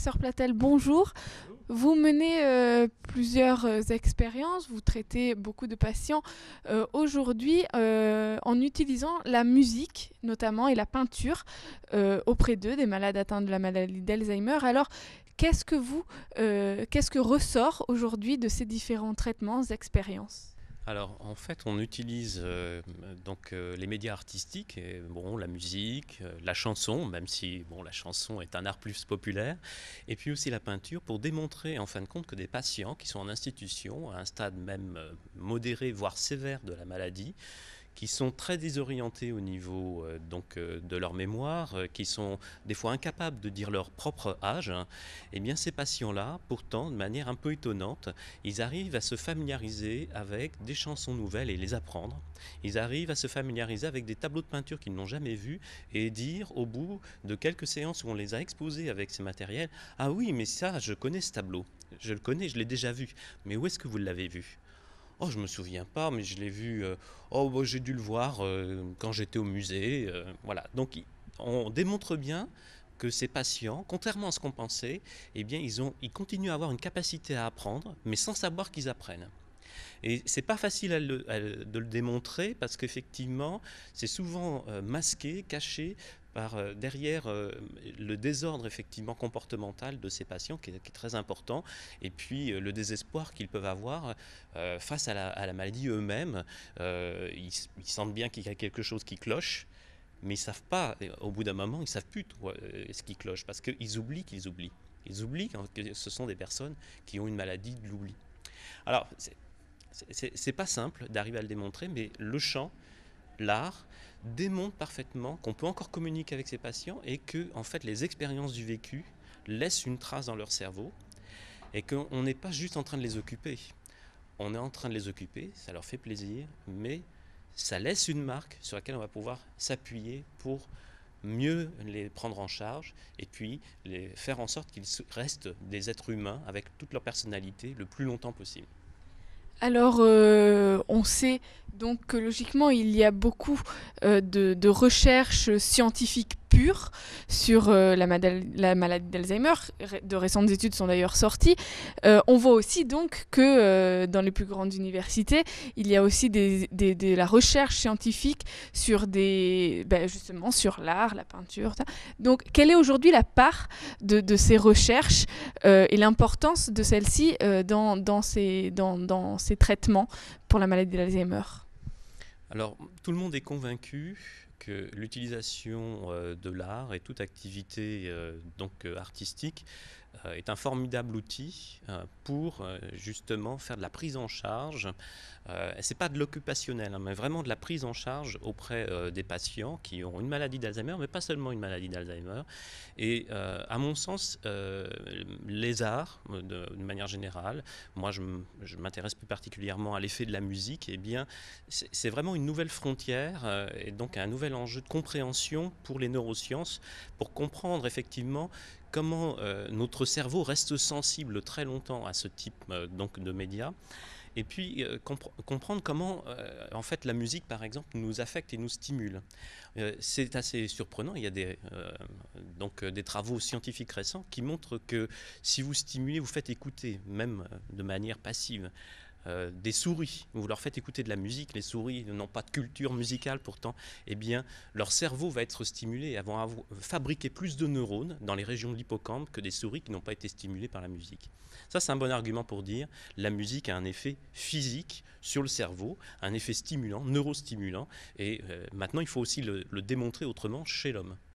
Professeur Platel, bonjour. Vous menez plusieurs expériences, vous traitez beaucoup de patients aujourd'hui en utilisant la musique notamment et la peinture auprès d'eux, des malades atteints de la maladie d'Alzheimer. Alors, qu'est-ce que ressort aujourd'hui de ces différents traitements, expériences? Alors, en fait, on utilise les médias artistiques, et, bon, la musique, la chanson, même si bon, la chanson est un art plus populaire, et puis aussi la peinture, pour démontrer en fin de compte que des patients qui sont en institution, à un stade même modéré, voire sévère de la maladie, qui sont très désorientés au niveau de leur mémoire, qui sont des fois incapables de dire leur propre âge, hein, et bien ces patients-là, pourtant, de manière un peu étonnante, ils arrivent à se familiariser avec des chansons nouvelles et les apprendre. Ils arrivent à se familiariser avec des tableaux de peinture qu'ils n'ont jamais vus et dire au bout de quelques séances où on les a exposés avec ces matériels, ah oui, mais ça, je connais ce tableau, je le connais, je l'ai déjà vu, mais où est-ce que vous l'avez vu? Oh, je me souviens pas, mais je l'ai vu. Oh, bah, j'ai dû le voir quand j'étais au musée. Voilà. Donc, on démontre bien que ces patients, contrairement à ce qu'on pensait, eh bien, ils continuent à avoir une capacité à apprendre, mais sans savoir qu'ils apprennent. Et c'est pas facile de le démontrer parce qu'effectivement, c'est souvent masqué, caché derrière le désordre effectivement comportemental de ces patients qui est très important, et puis le désespoir qu'ils peuvent avoir face à la maladie eux-mêmes. Ils sentent bien qu'il y a quelque chose qui cloche, mais ils savent pas, au bout d'un moment, ils savent plus ce qui cloche parce qu'ils oublient qu'ils oublient. Ils oublient que ce sont des personnes qui ont une maladie de l'oubli. Alors, c'est pas simple d'arriver à le démontrer, mais le chant, l'art, démontre parfaitement qu'on peut encore communiquer avec ces patients et que, en fait, les expériences du vécu laissent une trace dans leur cerveau et qu'on n'est pas juste en train de les occuper. On est en train de les occuper, ça leur fait plaisir, mais ça laisse une marque sur laquelle on va pouvoir s'appuyer pour mieux les prendre en charge et puis les faire en sorte qu'ils restent des êtres humains avec toute leur personnalité le plus longtemps possible. Alors, on sait donc que logiquement, il y a beaucoup de recherches scientifiques pures sur la maladie d'Alzheimer. De récentes études sont d'ailleurs sorties. On voit aussi donc que dans les plus grandes universités, il y a aussi de la recherche scientifique sur justement sur l'art, la peinture. Ça. Donc, quelle est aujourd'hui la part de ces recherches et l'importance de celle-ci dans ces traitements pour la maladie d'Alzheimer? Alors, tout le monde est convaincu que l'utilisation de l'art et toute activité artistique est un formidable outil pour justement faire de la prise en charge. C'est pas de l'occupationnel, hein, mais vraiment de la prise en charge auprès des patients qui ont une maladie d'Alzheimer, mais pas seulement une maladie d'Alzheimer. Et à mon sens, les arts, de manière générale, moi je m'intéresse plus particulièrement à l'effet de la musique, et bien c'est vraiment une nouvelle frontière et donc un nouvel enjeu de compréhension pour les neurosciences, pour comprendre effectivement comment notre cerveau reste sensible très longtemps à ce type de médias, et puis comprendre comment en fait la musique par exemple nous affecte et nous stimule. C'est assez surprenant, il y a des travaux scientifiques récents qui montrent que si vous stimulez, vous faites écouter, même de manière passive, des souris, vous leur faites écouter de la musique, les souris n'ont pas de culture musicale pourtant, eh bien leur cerveau va être stimulé et vont fabriquer plus de neurones dans les régions de l'hippocampe que des souris qui n'ont pas été stimulées par la musique. Ça, c'est un bon argument pour dire la musique a un effet physique sur le cerveau, un effet stimulant, neurostimulant, et maintenant il faut aussi le démontrer autrement chez l'homme.